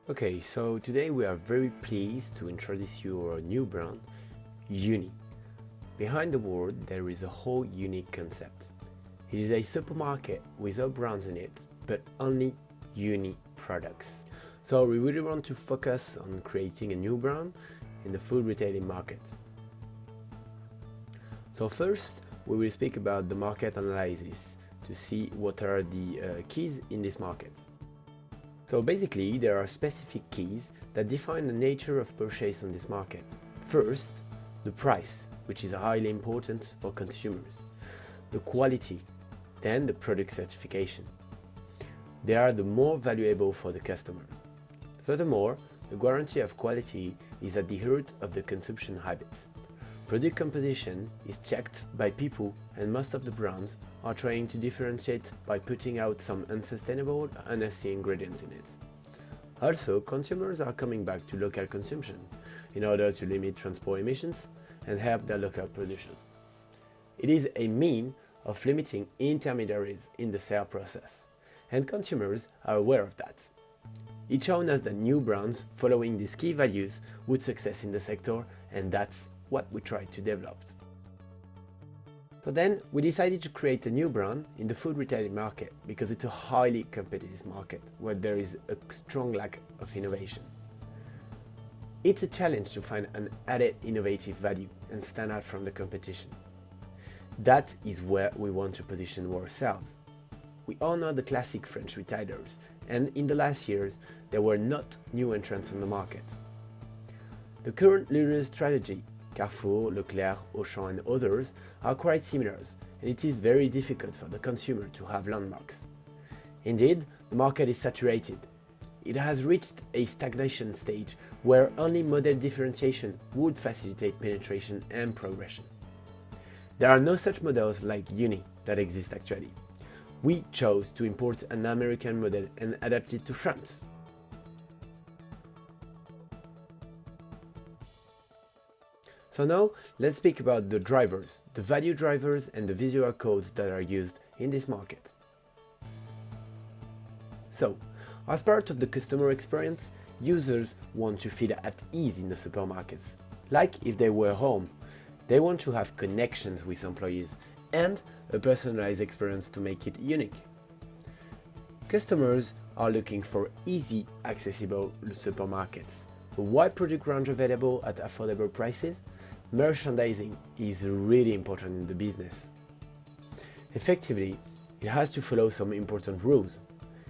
Okay, so today we are very pleased to introduce you our new brand, UNI. Behind the word there is a whole unique concept. It is a supermarket without brands in it, but only UNI products. So we really want to focus on creating a new brand in the food retailing market. So first, we will speak about the market analysis to see what are the keys in this market. So basically, there are specific keys that define the nature of purchase on this market. First, the price, which is highly important for consumers. The quality, then the product certification. They are the more valuable for the customer. Furthermore, the guarantee of quality is at the heart of the consumption habits. Product composition is checked by people, and most of the brands are trying to differentiate by putting out some unsustainable, unhealthy ingredients in it. Also, consumers are coming back to local consumption in order to limit transport emissions and help their local producers. It is a means of limiting intermediaries in the sale process, and consumers are aware of that. It shows us that new brands following these key values would success in the sector, and that's what we try to develop. So then we decided to create a new brand in the food retailing market because it's a highly competitive market where there is a strong lack of innovation. It's a challenge to find an added innovative value and stand out from the competition. That is where we want to position ourselves. We all know the classic French retailers, and in the last years there were not new entrants on the market. The current leader's strategy, Carrefour, Leclerc, Auchan and others, are quite similar, and it is very difficult for the consumer to have landmarks. Indeed, the market is saturated. It has reached a stagnation stage where only model differentiation would facilitate penetration and progression. There are no such models like UNI that exist actually. We chose to import an American model and adapt it to France. So now, let's speak about the drivers, the value drivers and the visual codes that are used in this market. So, as part of the customer experience, users want to feel at ease in the supermarkets, like if they were home. They want to have connections with employees and a personalized experience to make it unique. Customers are looking for easy, accessible supermarkets, a wide product range available at affordable prices. Merchandising is really important in the business. Effectively, it has to follow some important rules.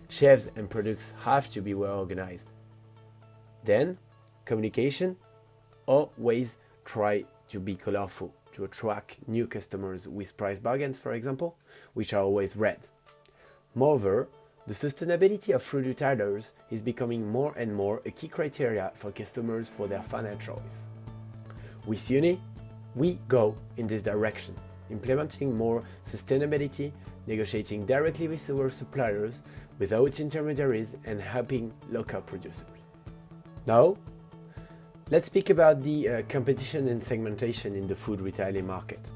Shelves and products have to be well organized. Then, communication, always try to be colorful to attract new customers with price bargains, for example, which are always red. Moreover, the sustainability of food retailers is becoming more and more a key criteria for customers for their final choice. With UNI, we go in this direction, implementing more sustainability, negotiating directly with our suppliers without intermediaries and helping local producers. Now, let's speak about the competition and segmentation in the food retailing market.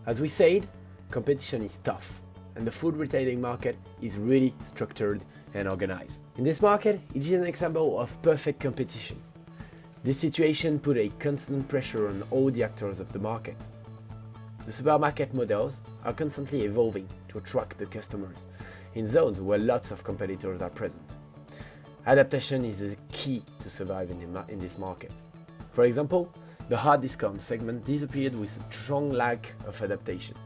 As we said, competition is tough, and the food retailing market is really structured and organized. In this market, it is an example of perfect competition. This situation put a constant pressure on all the actors of the market. The supermarket models are constantly evolving to attract the customers in zones where lots of competitors are present. Adaptation is the key to survive in this market. For example, the hard discount segment disappeared with a strong lack of adaptation.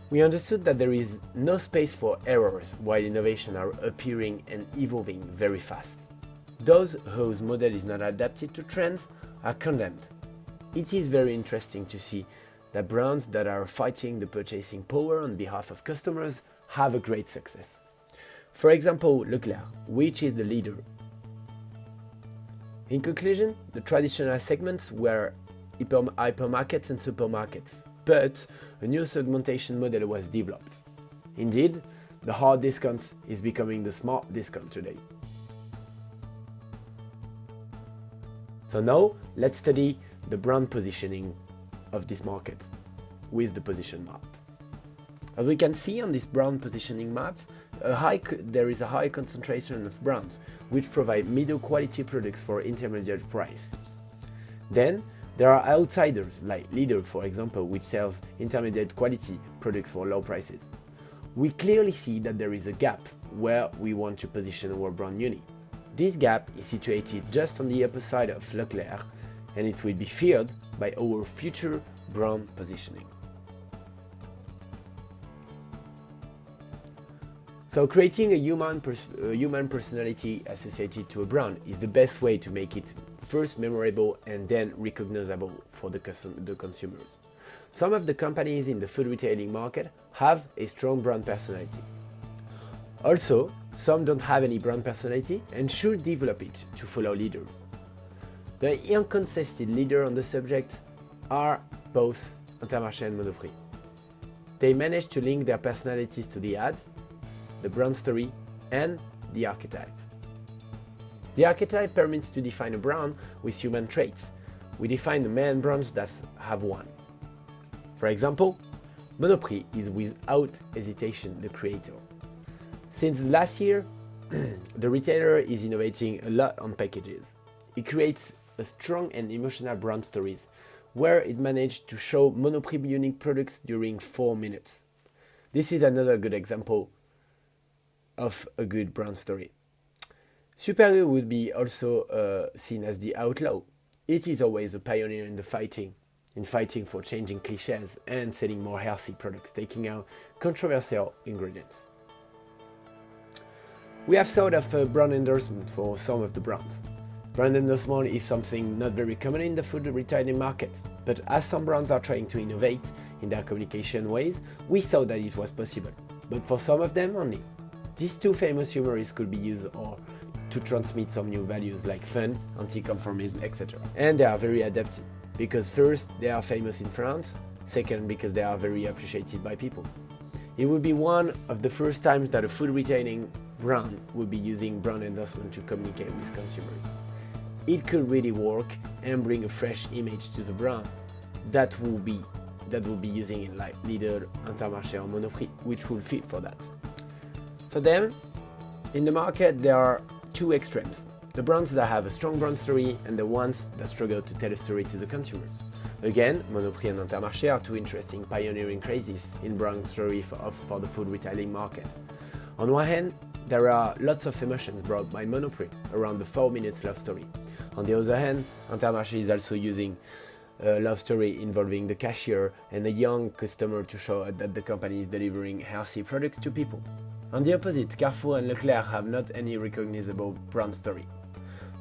We understood that there is no space for errors while innovations are appearing and evolving very fast. Those whose model is not adapted to trends are condemned. It is very interesting to see that brands that are fighting the purchasing power on behalf of customers have a great success. For example, Leclerc, which is the leader. In conclusion, the traditional segments were hypermarkets and supermarkets, but a new segmentation model was developed. Indeed, the hard discount is becoming the smart discount today. So now, let's study the brand positioning of this market with the position map. As we can see on this brand positioning map, There is a high concentration of brands which provide middle quality products for intermediate price. Then there are outsiders like Lidl, for example, which sells intermediate quality products for low prices. We clearly see that there is a gap where we want to position our brand UNI. This gap is situated just on the upper side of Leclerc, and it will be filled by our future brand positioning. So creating a human personality associated to a brand is the best way to make it first memorable and then recognizable for the consumers. Some of the companies in the food retailing market have a strong brand personality. Also, some don't have any brand personality and should develop it to follow leaders. The uncontested leader on the subject are both Intermarché and Monoprix. They manage to link their personalities to the ad, the brand story, and the archetype. The archetype permits to define a brand with human traits. We define the main brands that have one. For example, Monoprix is without hesitation the creator. Since last year, the retailer is innovating a lot on packages. It creates a strong and emotional brand stories, where it managed to show Monoprix unique products during 4 minutes. This is another good example of a good brand story. Superior would be also seen as the outlaw. It is always a pioneer in fighting for changing clichés and selling more healthy products, taking out controversial ingredients. We have thought of a brand endorsement for some of the brands. Brand endorsement is something not very common in the food retailing market, but as some brands are trying to innovate in their communication ways, we saw that it was possible, but for some of them only. These two famous humorists could be used or to transmit some new values like fun, anti-conformism, etc. And they are very adapted, because first, they are famous in France, second, because they are very appreciated by people. It would be one of the first times that a food retailing brand would be using brand endorsement to communicate with consumers. It could really work and bring a fresh image to the brand that will be using it like Lidl, Intermarché or Monoprix, which will fit for that. So then, in the market there are two extremes, the brands that have a strong brand story and the ones that struggle to tell a story to the consumers. Again, Monoprix and Intermarché are two interesting pioneering cases in brand story for the food retailing market. On one hand, there are lots of emotions brought by Monoprix around the 4 minutes love story. On the other hand, Intermarché is also using a love story involving the cashier and a young customer to show that the company is delivering healthy products to people. On the opposite, Carrefour and Leclerc have not any recognizable brand story.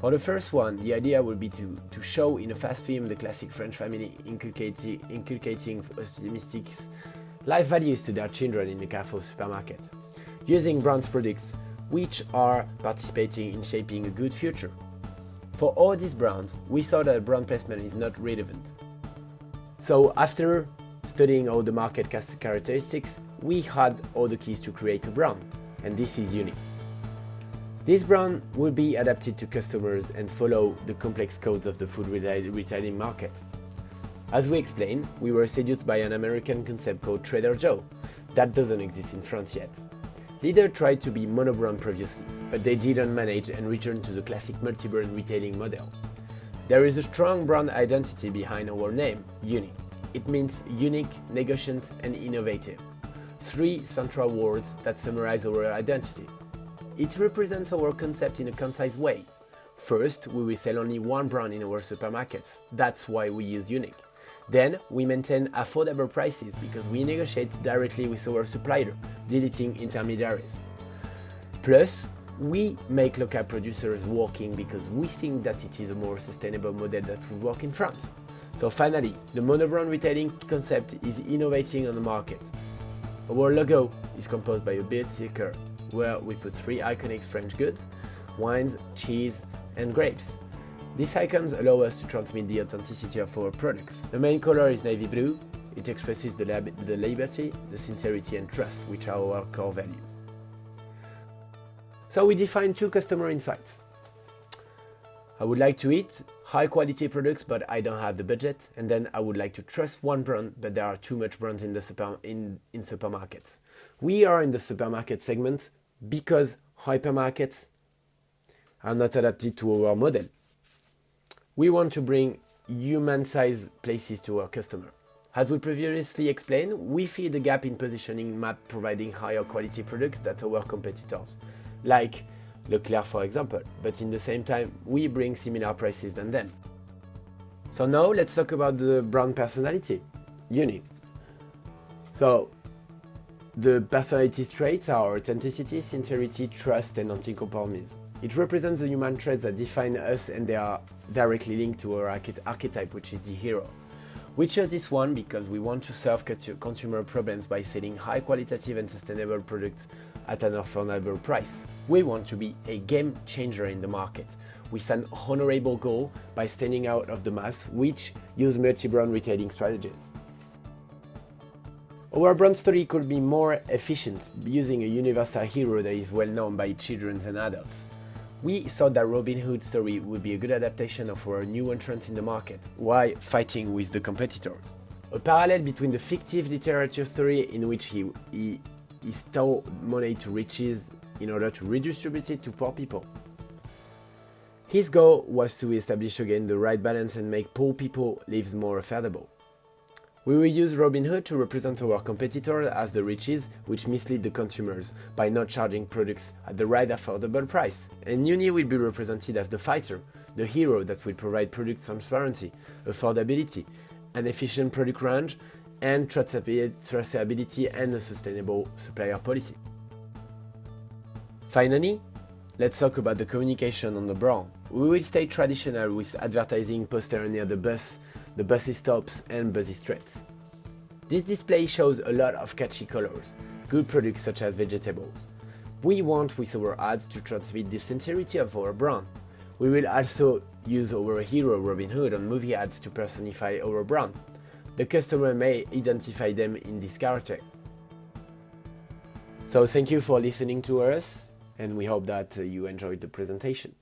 For the first one, the idea would be to show in a fast film the classic French family inculcating optimistic life values to their children in the Carrefour supermarket, using brand products which are participating in shaping a good future. For all these brands, we saw that brand placement is not relevant. So after studying all the market characteristics, we had all the keys to create a brand, and this is UNI. This brand will be adapted to customers and follow the complex codes of the food retailing market. As we explained, we were seduced by an American concept called Trader Joe that doesn't exist in France yet. Lidl tried to be monobrand previously, but they didn't manage and returned to the classic multi-brand retailing model. There is a strong brand identity behind our name, UNI. It means unique, negotiant and innovative. 3 central words that summarize our identity. It represents our concept in a concise way. First, we will sell only one brand in our supermarkets. That's why we use unique. Then, we maintain affordable prices because we negotiate directly with our supplier, deleting intermediaries. Plus, we make local producers working because we think that it is a more sustainable model that will work in France. So finally, the monobrand retailing concept is innovating on the market. Our logo is composed by a beer sticker where we put 3 iconic French goods, wines, cheese and grapes. These icons allow us to transmit the authenticity of our products. The main color is navy blue. It expresses the liberty, the sincerity and trust, which are our core values. So we define 2 customer insights. I would like to eat high quality products, but I don't have the budget. And then I would like to trust one brand, but there are too much brands in the supermarkets. We are in the supermarket segment, because hypermarkets are not adapted to our model. We want to bring human-sized places to our customer. As we previously explained, we fill the gap in positioning map, providing higher quality products than our competitors, like Leclerc for example, but in the same time we bring similar prices than them. So now let's talk about the brand personality, UNI. So the personality traits are authenticity, sincerity, trust and anti-conformism. It represents the human traits that define us, and they are directly linked to our archetype, which is the hero. We chose this one because we want to solve consumer problems by selling high qualitative and sustainable products at an affordable price. We want to be a game changer in the market with an honorable goal by standing out of the mass, which use multi-brand retailing strategies. Our brand story could be more efficient using a universal hero that is well known by children and adults. We thought that Robin Hood's story would be a good adaptation of our new entrance in the market, while fighting with the competitors. A parallel between the fictive literature story in which he stole money to riches in order to redistribute it to poor people. His goal was to establish again the right balance and make poor people's lives more affordable. We will use Robin Hood to represent our competitors as the riches, which mislead the consumers by not charging products at the right affordable price. And UNI will be represented as the fighter, the hero that will provide product transparency, affordability, an efficient product range, and traceability and a sustainable supplier policy. Finally, let's talk about the communication on the brand. We will stay traditional with advertising posters near the bus stops and busy streets. This display shows a lot of catchy colors, good products such as vegetables. We want with our ads to transmit the sincerity of our brand. We will also use our hero Robin Hood on movie ads to personify our brand. The customer may identify them in this character. So thank you for listening to us, and we hope that you enjoyed the presentation.